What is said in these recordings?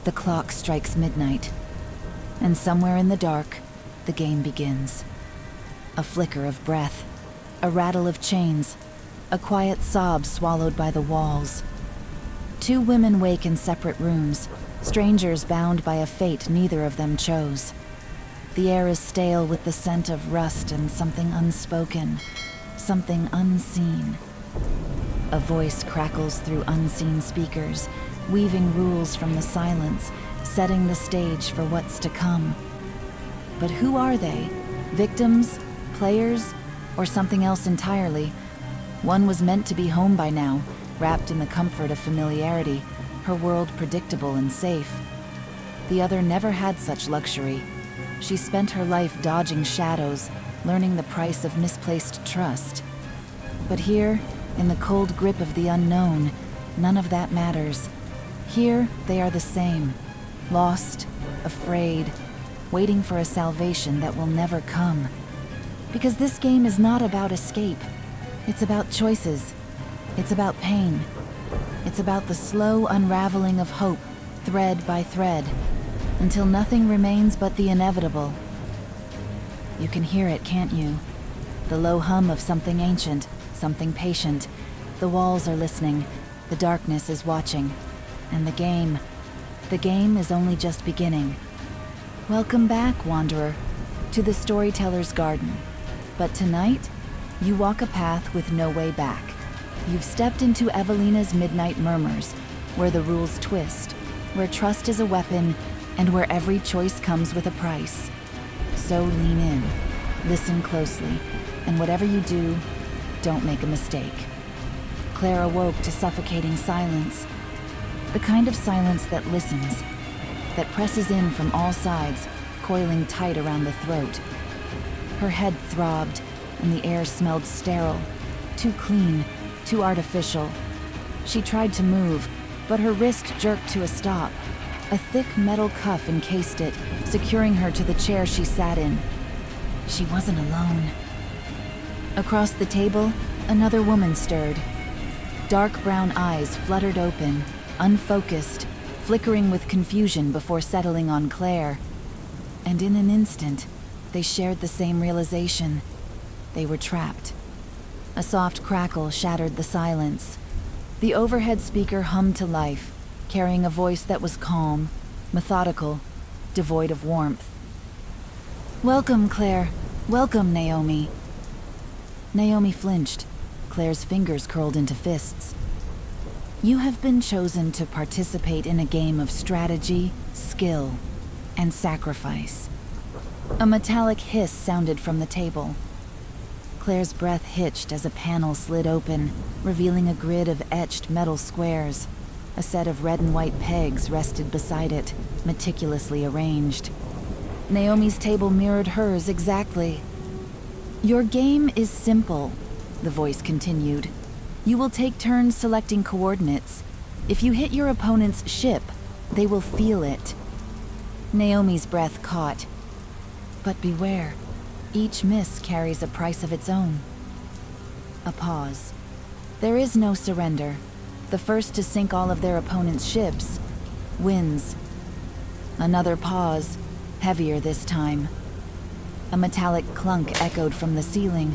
The clock strikes midnight, and somewhere in the dark, the game begins. A flicker of breath, a rattle of chains, a quiet sob swallowed by the walls. Two women wake in separate rooms, strangers bound by a fate neither of them chose. The air is stale with the scent of rust and something unspoken, something unseen. A voice crackles through unseen speakers, weaving rules from the silence, setting the stage for what's to come. But who are they? Victims? Players? Or something else entirely? One was meant to be home by now, wrapped in the comfort of familiarity, her world predictable and safe. The other never had such luxury. She spent her life dodging shadows, learning the price of misplaced trust. But here, in the cold grip of the unknown, none of that matters. Here, they are the same, lost, afraid, waiting for a salvation that will never come. Because this game is not about escape. It's about choices. It's about pain. It's about the slow unraveling of hope, thread by thread, until nothing remains but the inevitable. You can hear it, can't you? The low hum of something ancient, something patient. The walls are listening, the darkness is watching. And the game is only just beginning. Welcome back, Wanderer, to the Storyteller's Garden. But tonight, you walk a path with no way back. You've stepped into Evelina's midnight Murmurs, where the rules twist, where trust is a weapon, and where every choice comes with a price. So lean in, listen closely, and whatever you do, don't make a mistake. Claire awoke to suffocating silence, the kind of silence that listens, that presses in from all sides, coiling tight around the throat. Her head throbbed, and the air smelled sterile, too clean, too artificial. She tried to move, but her wrist jerked to a stop. A thick metal cuff encased it, securing her to the chair she sat in. She wasn't alone. Across the table, another woman stirred. Dark brown eyes fluttered open, unfocused, flickering with confusion before settling on Claire. And in an instant, they shared the same realization. They were trapped. A soft crackle shattered the silence. The overhead speaker hummed to life, carrying a voice that was calm, methodical, devoid of warmth. "Welcome, Claire. Welcome, Naomi." Naomi flinched. Claire's fingers curled into fists. "You have been chosen to participate in a game of strategy, skill, and sacrifice." A metallic hiss sounded from the table. Claire's breath hitched as a panel slid open, revealing a grid of etched metal squares. A set of red and white pegs rested beside it, meticulously arranged. Naomi's table mirrored hers exactly. "Your game is simple," the voice continued. "You will take turns selecting coordinates. If you hit your opponent's ship, they will feel it." Naomi's breath caught. But beware, each miss carries a price of its own. A pause. There is no surrender. The first to sink all of their opponent's ships wins. Another pause, heavier this time. A metallic clunk echoed from the ceiling.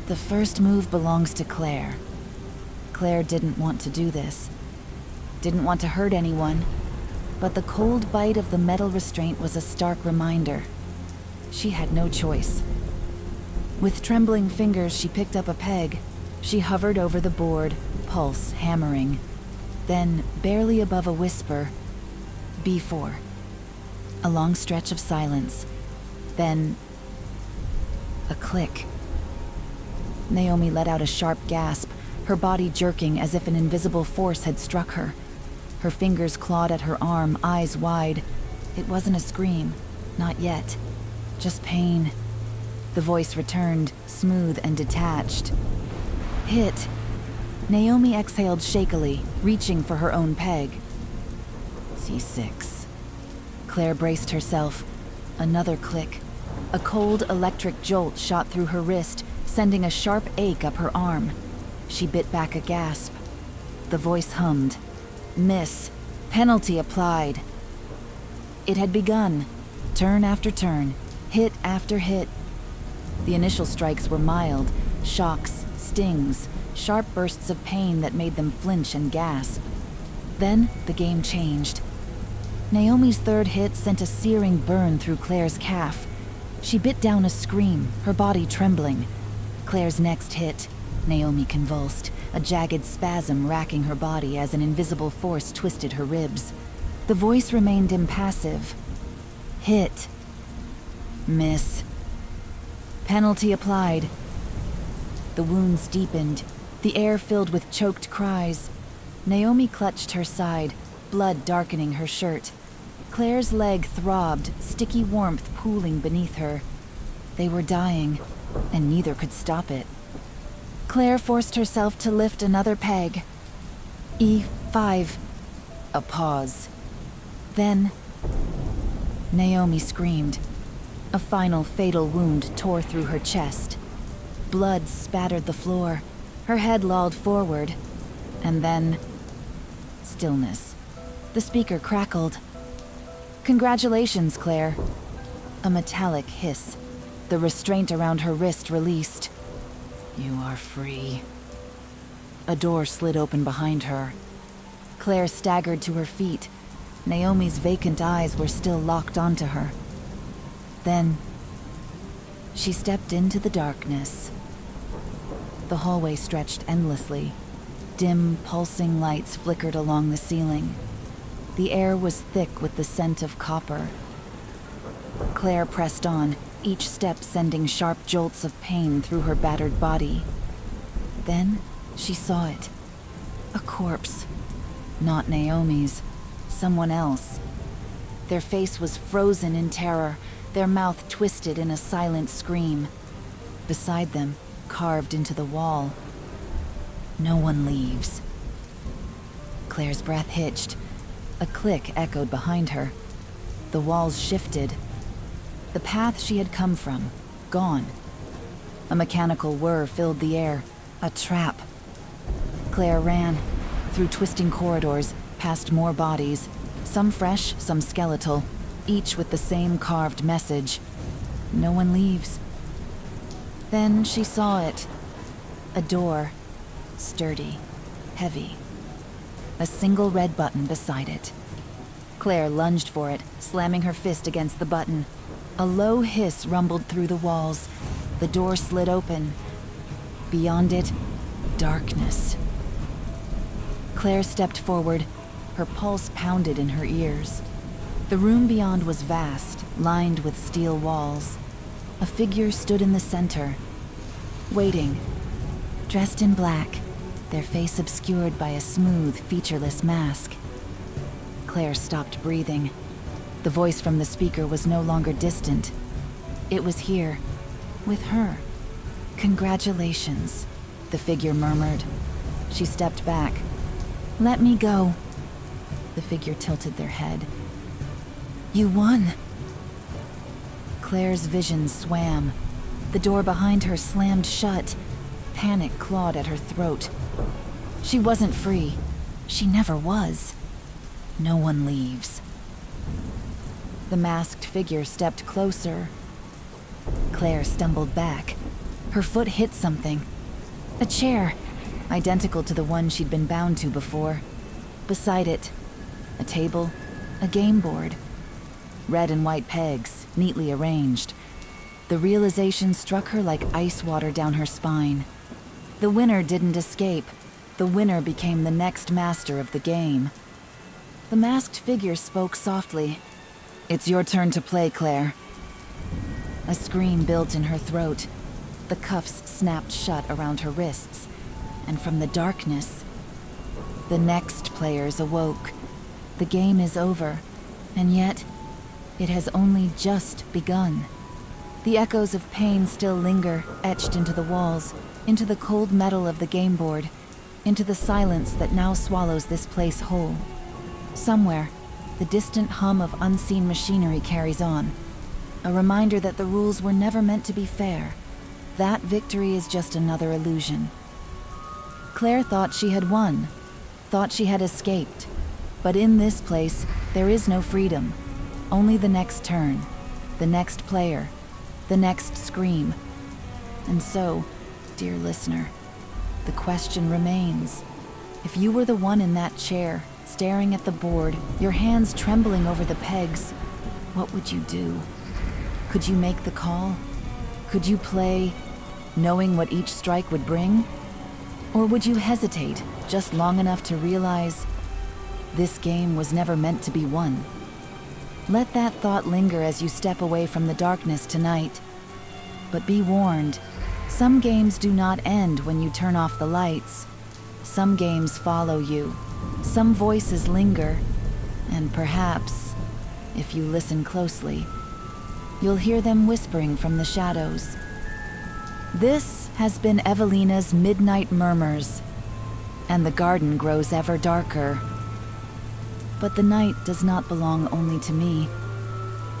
The first move belongs to Claire. Claire didn't want to do this. Didn't want to hurt anyone. But the cold bite of the metal restraint was a stark reminder. She had no choice. With trembling fingers, she picked up a peg. She hovered over the board, pulse hammering. Then, barely above a whisper, B4. A long stretch of silence. Then, a click. Naomi let out a sharp gasp, her body jerking as if an invisible force had struck her. Her fingers clawed at her arm, eyes wide. It wasn't a scream, not yet. Just pain. The voice returned, smooth and detached. Hit. Naomi exhaled shakily, reaching for her own peg. C6. Claire braced herself. Another click. A cold electric jolt shot through her wrist, sending a sharp ache up her arm. She bit back a gasp. The voice hummed. Miss. Penalty applied. It had begun. Turn after turn, hit after hit. The initial strikes were mild, shocks, stings, sharp bursts of pain that made them flinch and gasp. Then the game changed. Naomi's third hit sent a searing burn through Claire's calf. She bit down a scream, her body trembling. Claire's next hit, Naomi convulsed, a jagged spasm racking her body as an invisible force twisted her ribs. The voice remained impassive. Hit. Miss. Penalty applied. The wounds deepened, the air filled with choked cries. Naomi clutched her side, blood darkening her shirt. Claire's leg throbbed, sticky warmth pooling beneath her. They were dying, and neither could stop it. Claire forced herself to lift another peg. E5. A pause. Then, Naomi screamed. A final fatal wound tore through her chest. Blood spattered the floor. Her head lolled forward. And then, stillness. The speaker crackled. "Congratulations, Claire." A metallic hiss. The restraint around her wrist released. "You are free." A door slid open behind her. Claire staggered to her feet. Naomi's vacant eyes were still locked onto her. Then, she stepped into the darkness. The hallway stretched endlessly. Dim, pulsing lights flickered along the ceiling. The air was thick with the scent of copper. Claire pressed on, each step sending sharp jolts of pain through her battered body. Then she saw it. A corpse. Not Naomi's. Someone else. Their face was frozen in terror, their mouth twisted in a silent scream. Beside them, carved into the wall, "No one leaves." Claire's breath hitched. A click echoed behind her. The walls shifted. The path she had come from, gone. A mechanical whir filled the air. A trap. Claire ran, through twisting corridors, past more bodies, some fresh, some skeletal, each with the same carved message. No one leaves. Then she saw it. A door. Sturdy. Heavy. A single red button beside it. Claire lunged for it, slamming her fist against the button. A low hiss rumbled through the walls. The door slid open. Beyond it, darkness. Claire stepped forward. Her pulse pounded in her ears. The room beyond was vast, lined with steel walls. A figure stood in the center, waiting, dressed in black, their face obscured by a smooth, featureless mask. Claire stopped breathing. The voice from the speaker was no longer distant. It was here, with her. "Congratulations," the figure murmured. She stepped back. "Let me go." The figure tilted their head. "You won." Claire's vision swam. The door behind her slammed shut. Panic clawed at her throat. She wasn't free. She never was. No one leaves. The masked figure stepped closer. Claire stumbled back. Her foot hit something. A chair, identical to the one she'd been bound to before. Beside it, a table, a game board. Red and white pegs, neatly arranged. The realization struck her like ice water down her spine. The winner didn't escape. The winner became the next master of the game. The masked figure spoke softly. "It's your turn to play, Claire." A scream built in her throat. The cuffs snapped shut around her wrists. And from the darkness, the next players awoke. The game is over, and yet, it has only just begun. The echoes of pain still linger, etched into the walls, into the cold metal of the game board, into the silence that now swallows this place whole. Somewhere, the distant hum of unseen machinery carries on, a reminder that the rules were never meant to be fair. That victory is just another illusion. Claire thought she had won, thought she had escaped. But in this place, there is no freedom, Only the next turn, the next player, the next scream. And so, dear listener, the question remains. If you were the one in that chair, staring at the board, your hands trembling over the pegs, what would you do? Could you make the call? Could you play, knowing what each strike would bring? Or would you hesitate just long enough to realize this game was never meant to be won? Let that thought linger as you step away from the darkness tonight. But be warned, some games do not end when you turn off the lights. Some games follow you, some voices linger, and perhaps, if you listen closely, you'll hear them whispering from the shadows. This has been Evelina's Midnight Murmurs, and the garden grows ever darker. But the night does not belong only to me.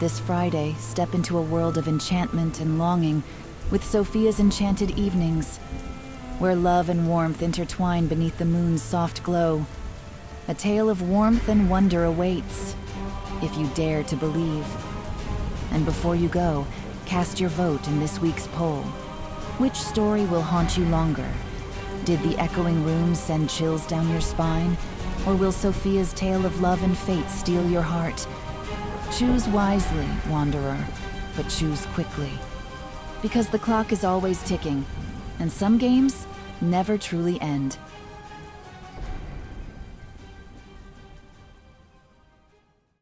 This Friday, step into a world of enchantment and longing with Sophia's Enchanted Evenings, where love and warmth intertwine beneath the moon's soft glow. A tale of warmth and wonder awaits, if you dare to believe. And before you go, cast your vote in this week's poll. Which story will haunt you longer? Did the echoing rooms send chills down your spine? Or will Sophia's tale of love and fate steal your heart? Choose wisely, wanderer, but choose quickly. Because the clock is always ticking, and some games never truly end.